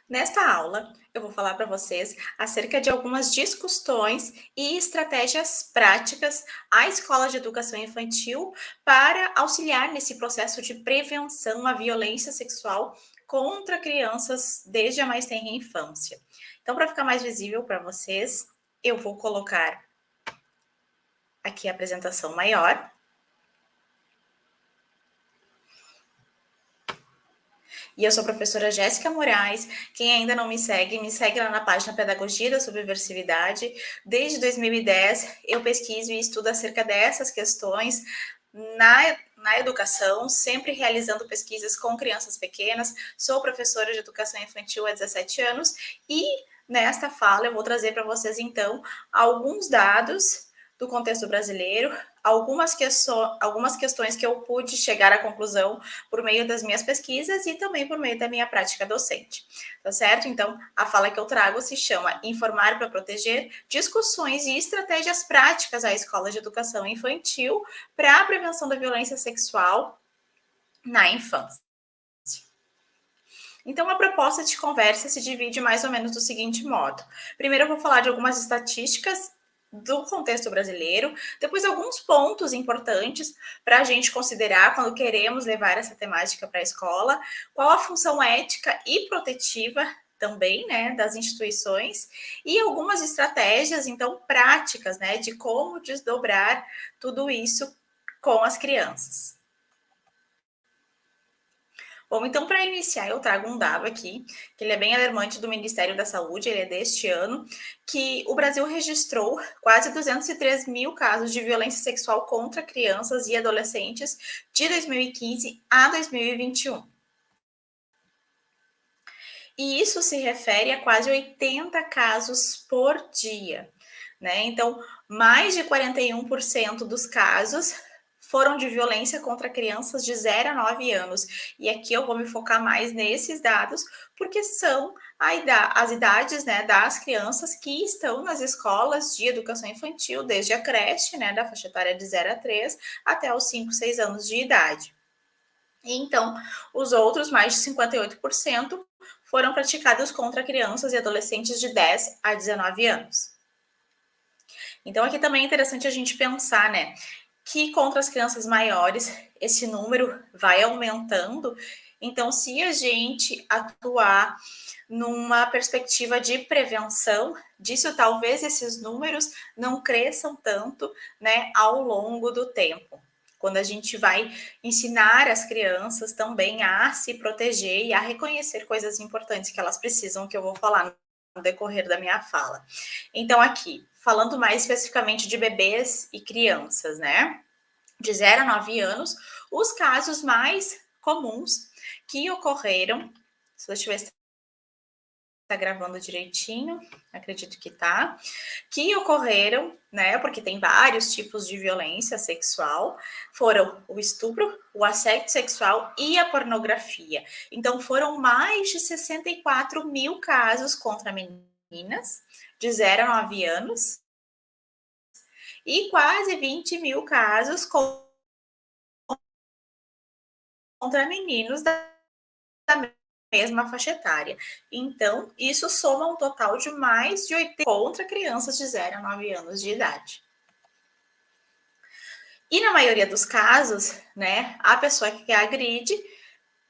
Nesta aula, eu vou falar para vocês acerca de algumas discussões e estratégias práticas à escola de educação infantil para auxiliar nesse processo de prevenção à violência sexual contra crianças desde a mais tenra infância. Então, para ficar mais visível para vocês, eu vou colocar aqui a apresentação maior. E eu sou a professora Jéssica Moraes. Quem ainda não me segue lá na página Pedagogia da Subversividade. Desde 2010, eu pesquiso e estudo acerca dessas questões na educação, sempre realizando pesquisas com crianças pequenas. Sou professora de educação infantil há 17 anos e nesta fala eu vou trazer para vocês, então, alguns dados do contexto brasileiro, algumas questões que eu pude chegar à conclusão por meio das minhas pesquisas e também por meio da minha prática docente, tá certo? Então, a fala que eu trago se chama Informar para Proteger, discussões e estratégias práticas à escola de educação infantil para a prevenção da violência sexual na infância. Então, a proposta de conversa se divide mais ou menos do seguinte modo. Primeiro, eu vou falar de algumas estatísticas do contexto brasileiro, depois alguns pontos importantes para a gente considerar quando queremos levar essa temática para a escola, qual a função ética e protetiva também, né, das instituições, e algumas estratégias, então, práticas, né, de como desdobrar tudo isso com as crianças. Bom, então, para iniciar, eu trago um dado aqui, que ele é bem alarmante do Ministério da Saúde, ele é deste ano, que o Brasil registrou quase 203 mil casos de violência sexual contra crianças e adolescentes de 2015 a 2021. E isso se refere a quase 80 casos por dia, né? Então, mais de 41% dos casos foram de violência contra crianças de 0 a 9 anos. E aqui eu vou me focar mais nesses dados, porque são as idades, né, das crianças que estão nas escolas de educação infantil, desde a creche, né, da faixa etária de 0 a 3, até os 5, 6 anos de idade. E então, os outros, mais de 58%, foram praticados contra crianças e adolescentes de 10 a 19 anos. Então, aqui também é interessante a gente pensar, né, que contra as crianças maiores, esse número vai aumentando. Então, se a gente atuar numa perspectiva de prevenção disso, talvez esses números não cresçam tanto, né, ao longo do tempo. Quando a gente vai ensinar as crianças também a se proteger e a reconhecer coisas importantes que elas precisam, que eu vou falar no decorrer da minha fala. Então, aqui, falando mais especificamente de bebês e crianças, né? De 0 a 9 anos, os casos mais comuns que ocorreram, deixa eu ver se está gravando direitinho, acredito que tá, que ocorreram, né, porque tem vários tipos de violência sexual, foram o estupro, o assédio sexual e a pornografia. Então, foram mais de 64 mil casos contra meninas de 0 a 9 anos e quase 20 mil casos contra meninos da mesma faixa etária. Então, isso soma um total de mais de 80 contra crianças de 0 a 9 anos de idade. E na maioria dos casos, né, a pessoa que agride,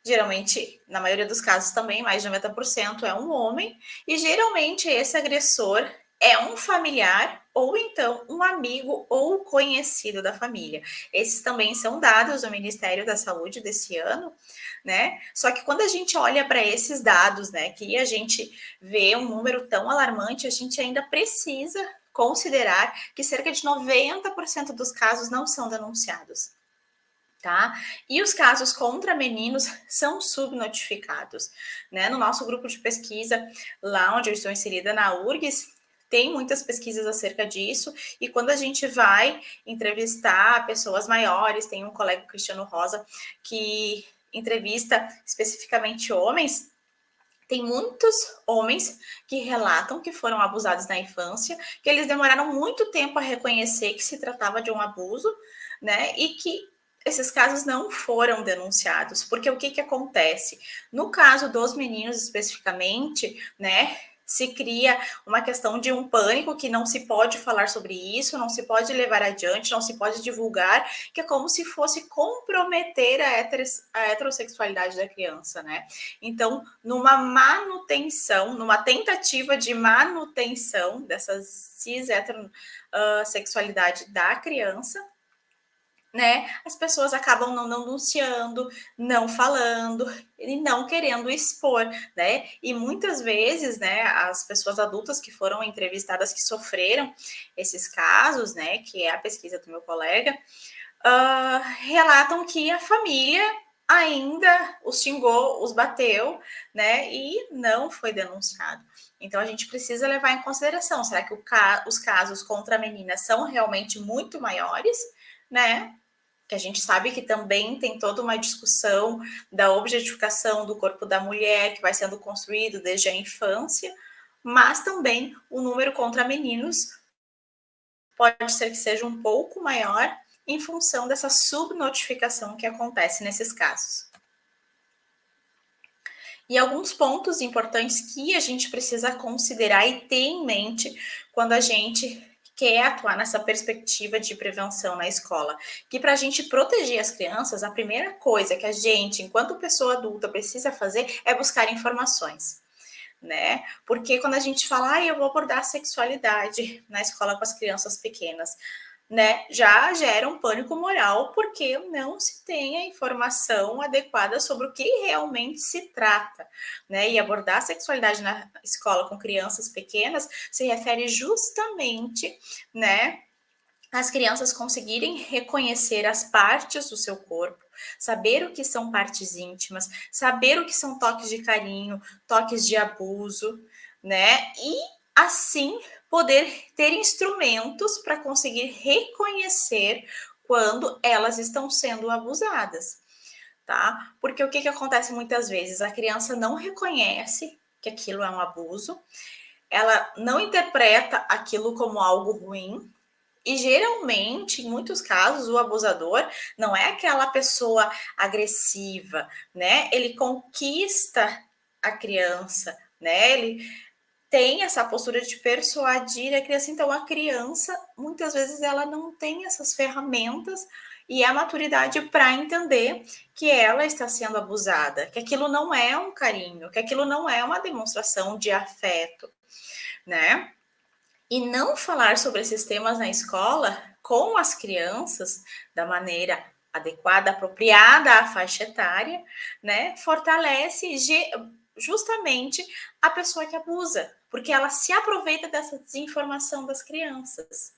geralmente, na maioria dos casos também, mais de 90% é um homem, e geralmente esse agressor é um familiar ou então um amigo ou conhecido da família. Esses também são dados do Ministério da Saúde desse ano, né? Só que quando a gente olha para esses dados, né, que a gente vê um número tão alarmante, a gente ainda precisa considerar que cerca de 90% dos casos não são denunciados. Tá? E os casos contra meninos são subnotificados, né? No nosso grupo de pesquisa, lá onde eu estou inserida na URGS, tem muitas pesquisas acerca disso, e quando a gente vai entrevistar pessoas maiores, tem um colega, Cristiano Rosa, que entrevista especificamente homens, tem muitos homens que relatam que foram abusados na infância, que eles demoraram muito tempo a reconhecer que se tratava de um abuso, né? E que esses casos não foram denunciados, porque o que que acontece? No caso dos meninos especificamente, né, se cria uma questão de um pânico que não se pode falar sobre isso, não se pode levar adiante, não se pode divulgar, que é como se fosse comprometer a heterossexualidade da criança, né? Então, numa manutenção, numa tentativa de manutenção dessa cis heterossexualidade da criança, né, as pessoas acabam não denunciando, não falando e não querendo expor, né? E muitas vezes, né, as pessoas adultas que foram entrevistadas que sofreram esses casos, né, que é a pesquisa do meu colega, relatam que a família ainda os xingou, os bateu, né, e não foi denunciado. Então a gente precisa levar em consideração, será que os casos contra a menina são realmente muito maiores, né? Que a gente sabe que também tem toda uma discussão da objetificação do corpo da mulher que vai sendo construído desde a infância, mas também o número contra meninos pode ser que seja um pouco maior em função dessa subnotificação que acontece nesses casos. E alguns pontos importantes que a gente precisa considerar e ter em mente quando a gente quer atuar nessa perspectiva de prevenção na escola. Que para a gente proteger as crianças, a primeira coisa que a gente, enquanto pessoa adulta, precisa fazer é buscar informações. Né? Porque quando a gente fala, eu vou abordar a sexualidade na escola com as crianças pequenas, né, já gera um pânico moral, porque não se tem a informação adequada sobre o que realmente se trata, né? E abordar a sexualidade na escola com crianças pequenas se refere justamente, né, as crianças conseguirem reconhecer as partes do seu corpo, saber o que são partes íntimas, saber o que são toques de carinho, toques de abuso, né? E assim poder ter instrumentos para conseguir reconhecer quando elas estão sendo abusadas, tá? Porque o que acontece muitas vezes? A criança não reconhece que aquilo é um abuso, ela não interpreta aquilo como algo ruim, e geralmente, em muitos casos, o abusador não é aquela pessoa agressiva, né? Ele conquista a criança, né? Ele tem essa postura de persuadir a criança. Então, a criança, muitas vezes, ela não tem essas ferramentas e a maturidade para entender que ela está sendo abusada, que aquilo não é um carinho, que aquilo não é uma demonstração de afeto, né? E não falar sobre esses temas na escola com as crianças da maneira adequada, apropriada à faixa etária, né, fortalece justamente a pessoa que abusa, porque ela se aproveita dessa desinformação das crianças,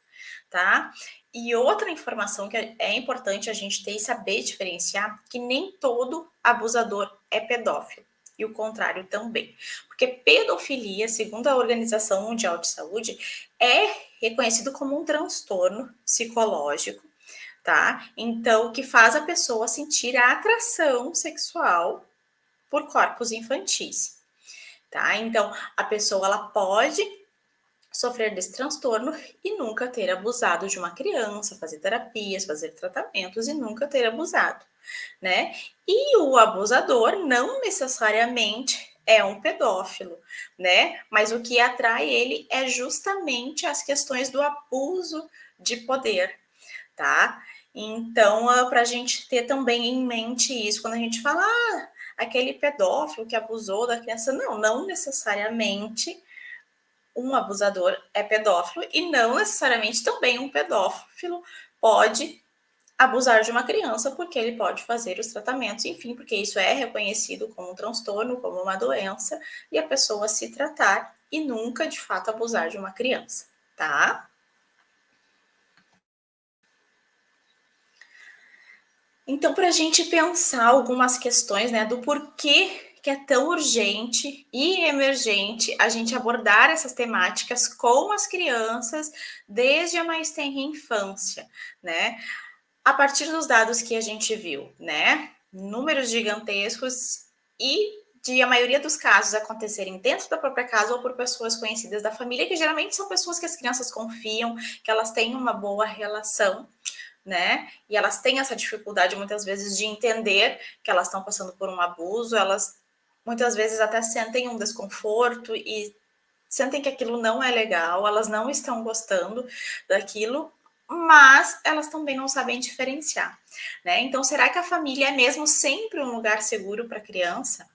tá? E outra informação que é importante a gente ter e saber diferenciar, que nem todo abusador é pedófilo e o contrário também. Porque pedofilia, segundo a Organização Mundial de Saúde, é reconhecido como um transtorno psicológico, tá? Então, que faz a pessoa sentir a atração sexual por corpos infantis, tá? Então, a pessoa ela pode sofrer desse transtorno e nunca ter abusado de uma criança, fazer terapias, fazer tratamentos e nunca ter abusado, né? E o abusador não necessariamente é um pedófilo, né? Mas o que atrai ele é justamente as questões do abuso de poder, tá? Então, para a gente ter também em mente isso, quando a gente fala, aquele pedófilo que abusou da criança, não necessariamente um abusador é pedófilo e não necessariamente também um pedófilo pode abusar de uma criança, porque ele pode fazer os tratamentos, enfim, porque isso é reconhecido como um transtorno, como uma doença, e a pessoa se tratar e nunca, de fato, abusar de uma criança, tá? Então, para a gente pensar algumas questões, né, do porquê que é tão urgente e emergente a gente abordar essas temáticas com as crianças desde a mais tenra infância, né? A partir dos dados que a gente viu, né? Números gigantescos e de a maioria dos casos acontecerem dentro da própria casa ou por pessoas conhecidas da família, que geralmente são pessoas que as crianças confiam, que elas têm uma boa relação, né? E elas têm essa dificuldade muitas vezes de entender que elas estão passando por um abuso, elas muitas vezes até sentem um desconforto e sentem que aquilo não é legal, elas não estão gostando daquilo, mas elas também não sabem diferenciar, né? Então, será que a família é mesmo sempre um lugar seguro para a criança?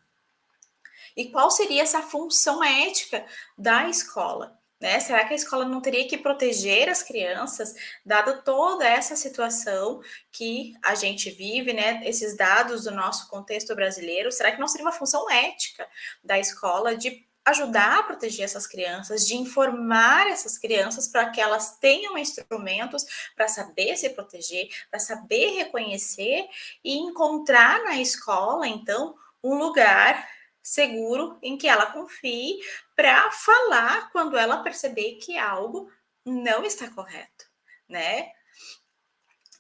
E qual seria essa função ética da escola? Né? Será que a escola não teria que proteger as crianças, dado toda essa situação que a gente vive, né? Esses dados do nosso contexto brasileiro? Será que não seria uma função ética da escola de ajudar a proteger essas crianças, de informar essas crianças para que elas tenham instrumentos para saber se proteger, para saber reconhecer e encontrar na escola, então, um lugar seguro em que ela confie para falar quando ela perceber que algo não está correto, né?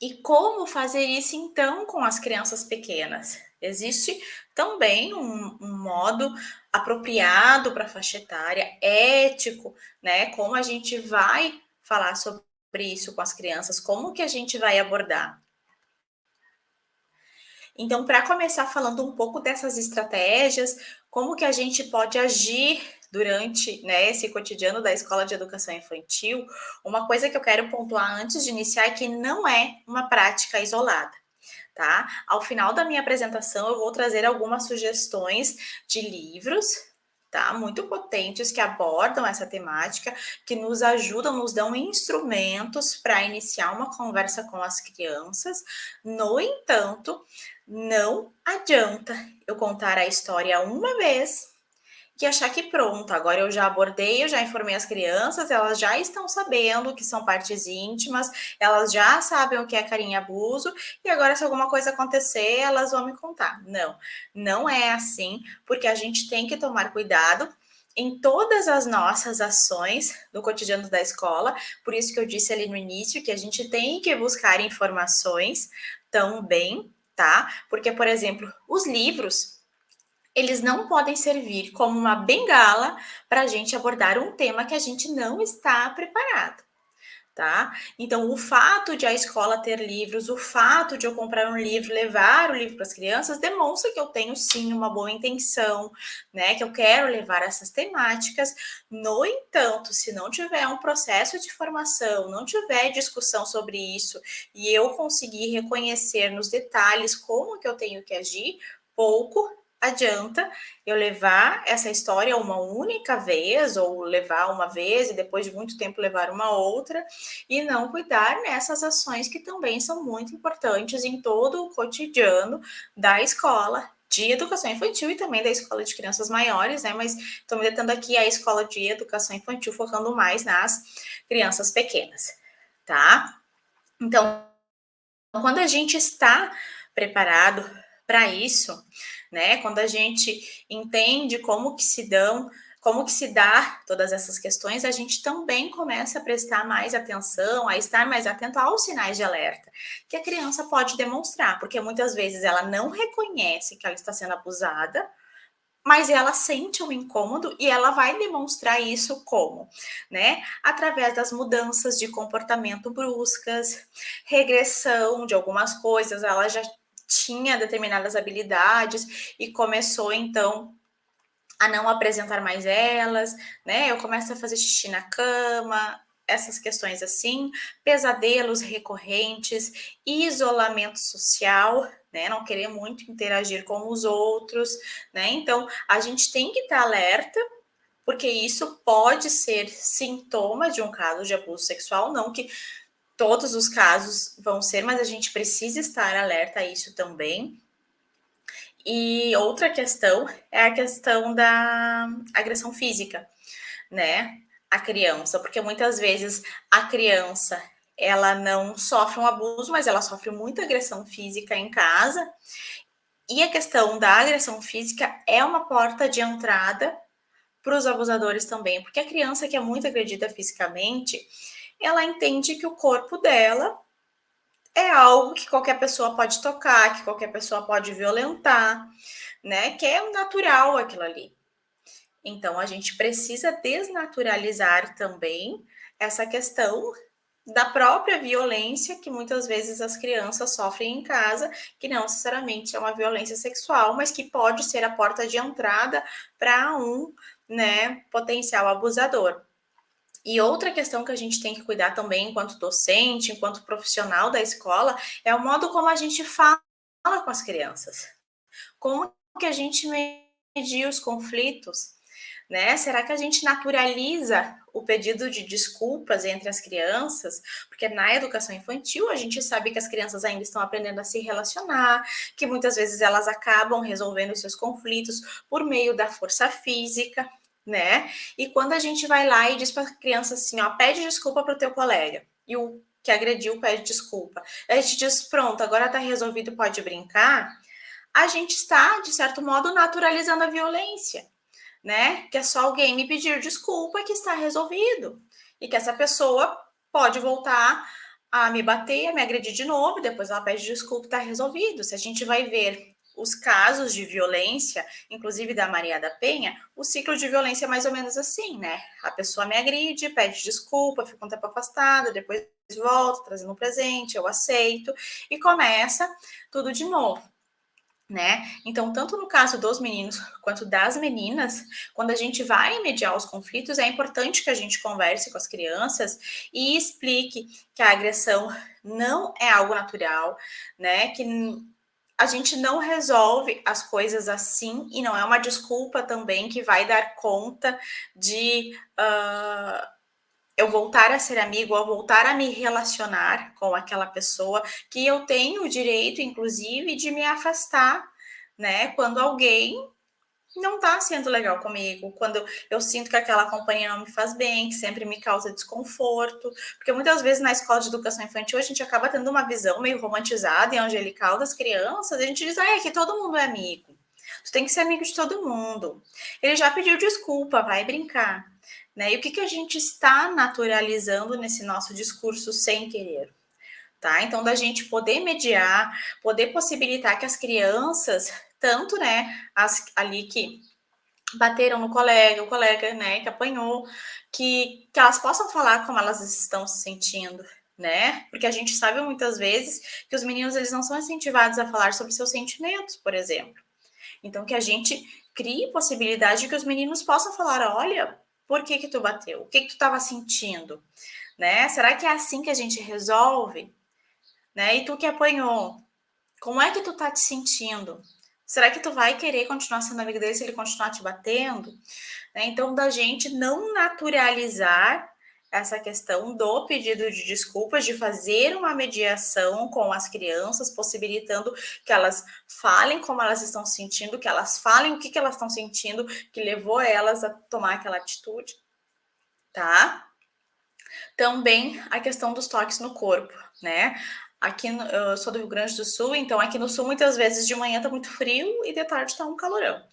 E como fazer isso então com as crianças pequenas? Existe também um modo apropriado para a faixa etária, ético, né? Como a gente vai falar sobre isso com as crianças, como que a gente vai abordar. Então, para começar falando um pouco dessas estratégias, como que a gente pode agir durante, né, esse cotidiano da escola de educação infantil, uma coisa que eu quero pontuar antes de iniciar é que não é uma prática isolada, tá? Ao final da minha apresentação, eu vou trazer algumas sugestões de livros, tá? Muito potentes que abordam essa temática, que nos ajudam, nos dão instrumentos para iniciar uma conversa com as crianças. No entanto, não adianta eu contar a história uma vez que achar que pronto, agora eu já abordei, eu já informei as crianças, elas já estão sabendo que são partes íntimas, elas já sabem o que é carinho e abuso, e agora se alguma coisa acontecer, elas vão me contar. Não, não é assim, porque a gente tem que tomar cuidado em todas as nossas ações do cotidiano da escola, por isso que eu disse ali no início que a gente tem que buscar informações também, tá? Porque, por exemplo, os livros eles não podem servir como uma bengala para a gente abordar um tema que a gente não está preparado, tá? Então, o fato de a escola ter livros, o fato de eu comprar um livro, levar o livro para as crianças, demonstra que eu tenho sim uma boa intenção, né? Que eu quero levar essas temáticas. No entanto, se não tiver um processo de formação, não tiver discussão sobre isso e eu conseguir reconhecer nos detalhes como que eu tenho que agir, pouco adianta eu levar essa história uma única vez, ou levar uma vez e depois de muito tempo levar uma outra, e não cuidar nessas ações que também são muito importantes em todo o cotidiano da escola de educação infantil e também da escola de crianças maiores, né? Mas estou me detendo aqui a escola de educação infantil, focando mais nas crianças pequenas, tá? Então, quando a gente está preparado para isso, né? Quando a gente entende como que se dão, como que se dá todas essas questões, a gente também começa a prestar mais atenção, a estar mais atento aos sinais de alerta que a criança pode demonstrar, porque muitas vezes ela não reconhece que ela está sendo abusada, mas ela sente um incômodo e ela vai demonstrar isso como, né? Através das mudanças de comportamento bruscas, regressão de algumas coisas, ela já tinha determinadas habilidades e começou então a não apresentar mais elas, né? Eu começo a fazer xixi na cama, essas questões assim, pesadelos recorrentes, isolamento social, né? Não querer muito interagir com os outros, né? Então, a gente tem que estar alerta, porque isso pode ser sintoma de um caso de abuso sexual, não que todos os casos vão ser, mas a gente precisa estar alerta a isso também. E outra questão é a questão da agressão física, né? A criança, porque muitas vezes a criança ela não sofre um abuso, mas ela sofre muita agressão física em casa. E a questão da agressão física é uma porta de entrada para os abusadores também, porque a criança que é muito agredida fisicamente, ela entende que o corpo dela é algo que qualquer pessoa pode tocar, que qualquer pessoa pode violentar, né? Que é natural aquilo ali. Então, a gente precisa desnaturalizar também essa questão da própria violência que muitas vezes as crianças sofrem em casa, que não necessariamente é uma violência sexual, mas que pode ser a porta de entrada para um, né, potencial abusador. E outra questão que a gente tem que cuidar também enquanto docente, enquanto profissional da escola, é o modo como a gente fala com as crianças. Como que a gente media os conflitos, né? Será que a gente naturaliza o pedido de desculpas entre as crianças? Porque na educação infantil a gente sabe que as crianças ainda estão aprendendo a se relacionar, que muitas vezes elas acabam resolvendo seus conflitos por meio da força física, né? E quando a gente vai lá e diz para a criança assim, ó, pede desculpa para o teu colega, e o que agrediu pede desculpa, a gente diz, pronto, agora tá resolvido, pode brincar, a gente está, de certo modo, naturalizando a violência, né? Que é só alguém me pedir desculpa que está resolvido. E que essa pessoa pode voltar a me bater, a me agredir de novo, depois ela pede desculpa e está resolvido. Se a gente vai ver os casos de violência, inclusive da Maria da Penha, o ciclo de violência é mais ou menos assim, né? A pessoa me agride, pede desculpa, fica um tempo afastada, depois volta trazendo um presente, eu aceito, e começa tudo de novo, né? Então, tanto no caso dos meninos quanto das meninas, quando a gente vai mediar os conflitos, é importante que a gente converse com as crianças e explique que a agressão não é algo natural, né? Que a gente não resolve as coisas assim e não é uma desculpa também que vai dar conta de eu voltar a ser amigo, ou voltar a me relacionar com aquela pessoa, que eu tenho o direito, inclusive, de me afastar, né? Quando alguém não tá sendo legal comigo, quando eu sinto que aquela companhia não me faz bem, que sempre me causa desconforto, porque muitas vezes na escola de educação infantil a gente acaba tendo uma visão meio romantizada e angelical das crianças, e a gente diz, ah, aqui todo mundo é amigo, tu tem que ser amigo de todo mundo. Ele já pediu desculpa, vai brincar. Né? E o que, que a gente está naturalizando nesse nosso discurso sem querer? Tá? Então, da gente poder mediar, poder possibilitar que as crianças, tanto né, as ali que bateram no colega, o colega né, que apanhou, que elas possam falar como elas estão se sentindo, né? Porque a gente sabe muitas vezes que os meninos eles não são incentivados a falar sobre seus sentimentos, por exemplo. Então, que a gente crie possibilidade de que os meninos possam falar, olha, por que tu bateu? O que tu estava sentindo? Né? Será que é assim que a gente resolve? Né? E tu que apanhou, como é que tu tá te sentindo? Será que tu vai querer continuar sendo amigo dele se ele continuar te batendo? Né? Então, da gente não naturalizar essa questão do pedido de desculpas, de fazer uma mediação com as crianças, possibilitando que elas falem como elas estão sentindo, que elas falem o que elas estão sentindo, que levou elas a tomar aquela atitude, tá? Também a questão dos toques no corpo, né? Aqui eu sou do Rio Grande do Sul, então aqui no Sul muitas vezes de manhã tá muito frio e de tarde tá um calorão.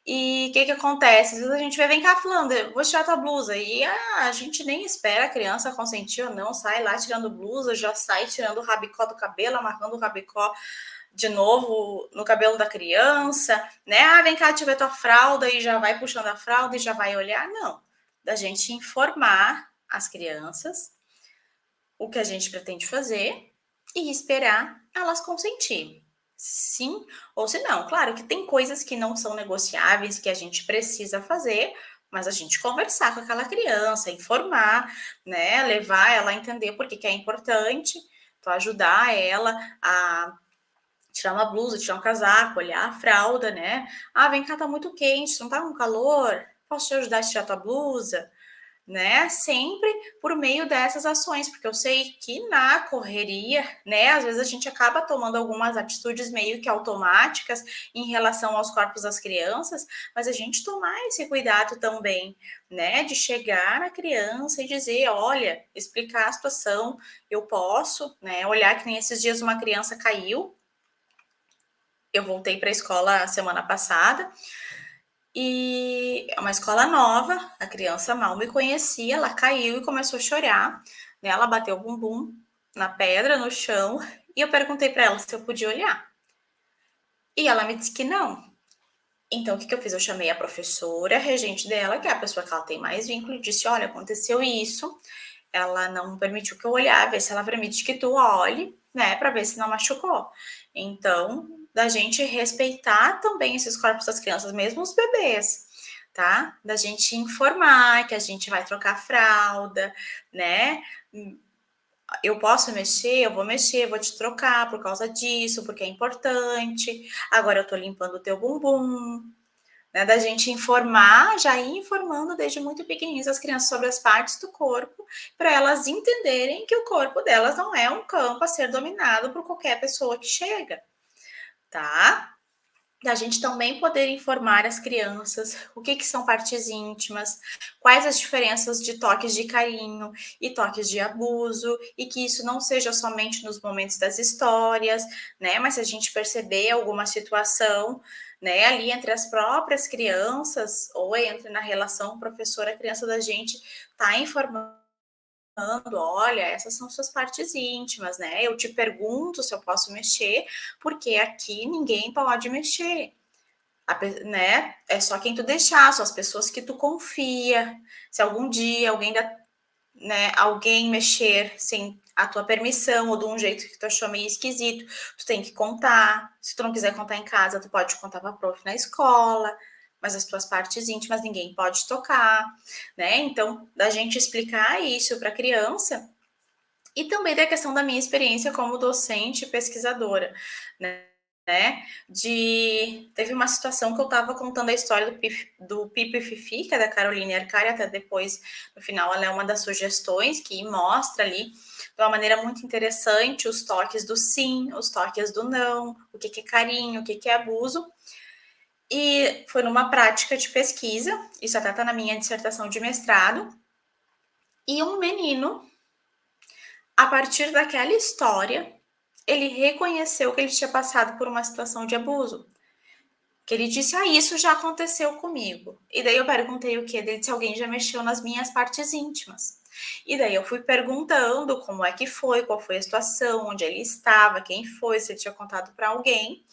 E o que acontece? Às vezes a gente vem cá falando, vou tirar tua blusa. E a gente nem espera a criança consentir ou não, sai lá tirando blusa, já sai tirando o rabicó do cabelo, amarrando o rabicó de novo no cabelo da criança, né? Ah, vem cá, deixa eu ver tua fralda, e já vai puxando a fralda e já vai olhar. Não. Da gente informar as crianças o que a gente pretende fazer e esperar elas consentir. Sim ou se não. Claro que tem coisas que não são negociáveis, que a gente precisa fazer, mas a gente conversar com aquela criança, informar, né? Levar ela a entender por que é importante, então ajudar ela a tirar uma blusa, tirar um casaco, olhar a fralda, né? Ah, vem cá, tá muito quente, não tá com calor? Posso te ajudar a tirar tua blusa? Né? Sempre por meio dessas ações, porque eu sei que na correria, né, às vezes a gente acaba tomando algumas atitudes meio que automáticas em relação aos corpos das crianças, mas a gente tomar esse cuidado também, né, de chegar na criança e dizer, olha, explicar a situação, eu posso, né, olhar que nem esses dias uma criança caiu, eu voltei para a escola semana passada, e é uma escola nova, a criança mal me conhecia, ela caiu e começou a chorar, né? Ela bateu o bumbum na pedra, no chão, e eu perguntei para ela se eu podia olhar. E ela me disse que não. Então, o que eu fiz? Eu chamei a professora, a regente dela, que é a pessoa que ela tem mais vínculo, e disse: olha, aconteceu isso, ela não permitiu que eu olhasse, se ela permite que tu olhe, né, para ver se não machucou. Então, da gente respeitar também esses corpos das crianças, mesmo os bebês, tá? Da gente informar que a gente vai trocar fralda, né? Eu posso mexer, eu vou te trocar por causa disso, porque é importante. Agora eu tô limpando o teu bumbum, né? Da gente informar, já ir informando desde muito pequenininhas as crianças sobre as partes do corpo, para elas entenderem que o corpo delas não é um campo a ser dominado por qualquer pessoa que chega, tá? Da gente também poder informar as crianças o que são partes íntimas, quais as diferenças de toques de carinho e toques de abuso, e que isso não seja somente nos momentos das histórias, né? Mas se a gente perceber alguma situação, né, ali entre as próprias crianças, ou entre na relação professora-criança da gente, tá informando, olha, essas são suas partes íntimas, né? Eu te pergunto se eu posso mexer, porque aqui ninguém pode mexer. Né? É só quem tu deixar, só as pessoas que tu confia. Se algum dia alguém né, alguém mexer sem a tua permissão ou de um jeito que tu achou meio esquisito, tu tem que contar. Se tu não quiser contar em casa, tu pode contar para a prof na escola, mas as tuas partes íntimas ninguém pode tocar, né? Então, da gente explicar isso para a criança e também da questão da minha experiência como docente e pesquisadora, né? Teve uma situação que eu estava contando a história do Pipo e Fifi, que é da Carolina Arcari, até depois, no final, ela é uma das sugestões que mostra ali, de uma maneira muito interessante, os toques do sim, os toques do não, o que é carinho, o que é abuso. E foi numa prática de pesquisa, isso até está na minha dissertação de mestrado, e um menino, a partir daquela história, ele reconheceu que ele tinha passado por uma situação de abuso. Que ele disse, isso já aconteceu comigo. E daí eu perguntei o quê? Ele disse, alguém já mexeu nas minhas partes íntimas. E daí eu fui perguntando como é que foi, qual foi a situação, onde ele estava, quem foi, se ele tinha contado para alguém.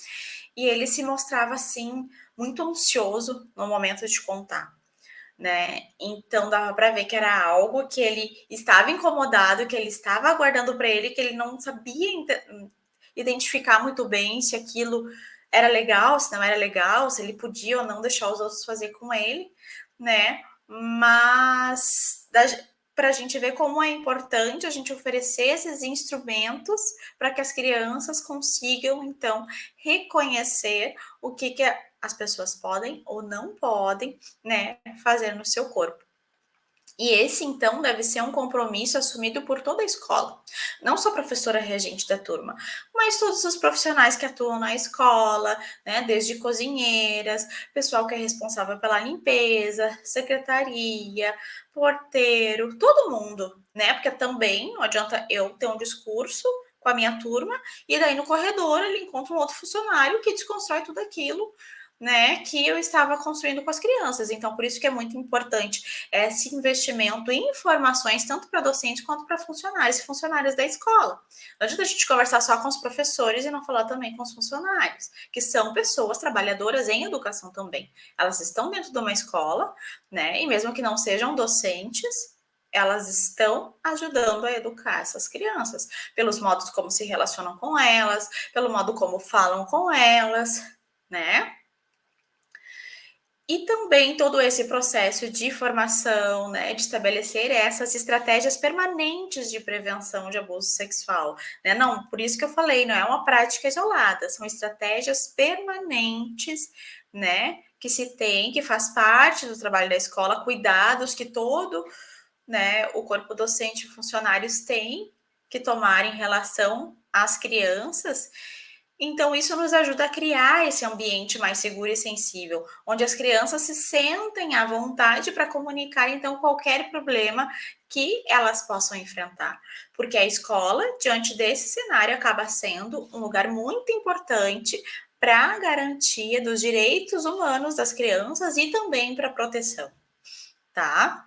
E ele se mostrava, assim, muito ansioso no momento de contar. Né? Então dava para ver que era algo que ele estava incomodado, que ele estava aguardando para ele, que ele não sabia identificar muito bem se aquilo era legal, se não era legal, se ele podia ou não deixar os outros fazer com ele, né? Mas para a gente ver como é importante a gente oferecer esses instrumentos para que as crianças consigam, então, reconhecer o que as pessoas podem ou não podem, né, fazer no seu corpo. E esse, então, deve ser um compromisso assumido por toda a escola. Não só a professora regente da turma, mas todos os profissionais que atuam na escola, né? Desde cozinheiras, pessoal que é responsável pela limpeza, secretaria, porteiro, todo mundo, né? Porque também não adianta eu ter um discurso com a minha turma e daí no corredor ele encontra um outro funcionário que desconstrói tudo aquilo, né, que eu estava construindo com as crianças. Então, por isso que é muito importante esse investimento em informações, tanto para docentes quanto para funcionários e funcionárias da escola. Não adianta a gente conversar só com os professores e não falar também com os funcionários, que são pessoas trabalhadoras em educação também. Elas estão dentro de uma escola, né, e mesmo que não sejam docentes, elas estão ajudando a educar essas crianças, pelos modos como se relacionam com elas, pelo modo como falam com elas, né? E também todo esse processo de formação, né, de estabelecer essas estratégias permanentes de prevenção de abuso sexual, né? Não, por isso que eu falei, não é uma prática isolada, são estratégias permanentes, né, que se tem, que faz parte do trabalho da escola, cuidados que todo, né, o corpo docente e funcionários têm que tomar em relação às crianças. Então, isso nos ajuda a criar esse ambiente mais seguro e sensível, onde as crianças se sentem à vontade para comunicar, então, qualquer problema que elas possam enfrentar. Porque a escola, diante desse cenário, acaba sendo um lugar muito importante para a garantia dos direitos humanos das crianças e também para a proteção, tá?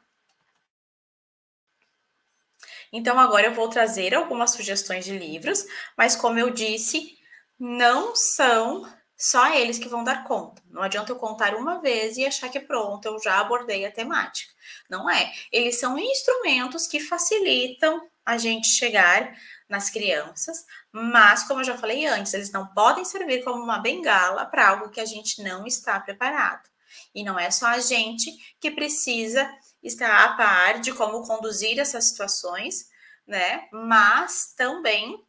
Então, agora eu vou trazer algumas sugestões de livros, mas como eu disse, não são só eles que vão dar conta. Não adianta eu contar uma vez e achar que pronto, eu já abordei a temática. Não é. Eles são instrumentos que facilitam a gente chegar nas crianças, mas, como eu já falei antes, eles não podem servir como uma bengala para algo que a gente não está preparado. E não é só a gente que precisa estar a par de como conduzir essas situações, né? Mas também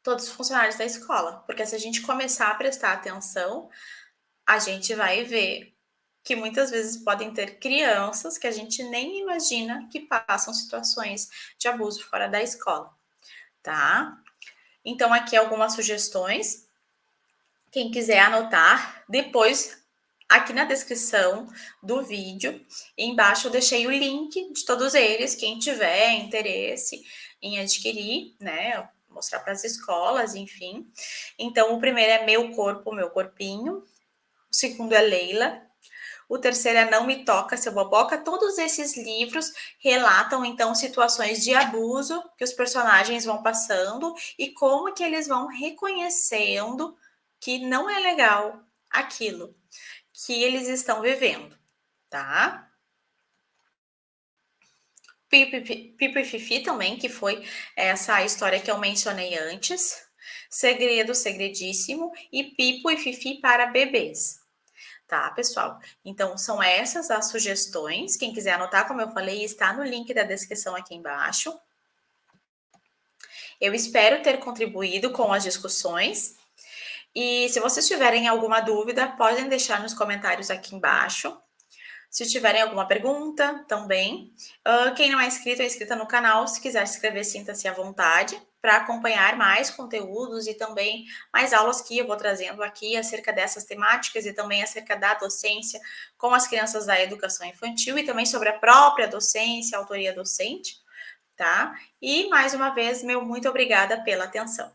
todos os funcionários da escola, porque se a gente começar a prestar atenção, a gente vai ver que muitas vezes podem ter crianças que a gente nem imagina que passam situações de abuso fora da escola, tá? Então, aqui algumas sugestões. Quem quiser anotar, depois aqui na descrição do vídeo, embaixo eu deixei o link de todos eles, quem tiver interesse em adquirir, né? Mostrar para as escolas, enfim. Então, o primeiro é Meu Corpo, Meu Corpinho. O segundo é Leila. O terceiro é Não Me Toca, Seu Boboca. Todos esses livros relatam, então, situações de abuso que os personagens vão passando e como que eles vão reconhecendo que não é legal aquilo que eles estão vivendo, tá? Pipo e Fifi também, que foi essa história que eu mencionei antes. Segredo, Segredíssimo e Pipo e Fifi para bebês. Tá, pessoal? Então, são essas as sugestões. Quem quiser anotar, como eu falei, está no link da descrição aqui embaixo. Eu espero ter contribuído com as discussões. E se vocês tiverem alguma dúvida, podem deixar nos comentários aqui embaixo. Se tiverem alguma pergunta, também. Quem não é inscrito ou inscrita no canal, se quiser se inscrever, sinta-se à vontade para acompanhar mais conteúdos e também mais aulas que eu vou trazendo aqui acerca dessas temáticas e também acerca da docência com as crianças da educação infantil e também sobre a própria docência, a autoria docente, tá? E mais uma vez, meu muito obrigada pela atenção.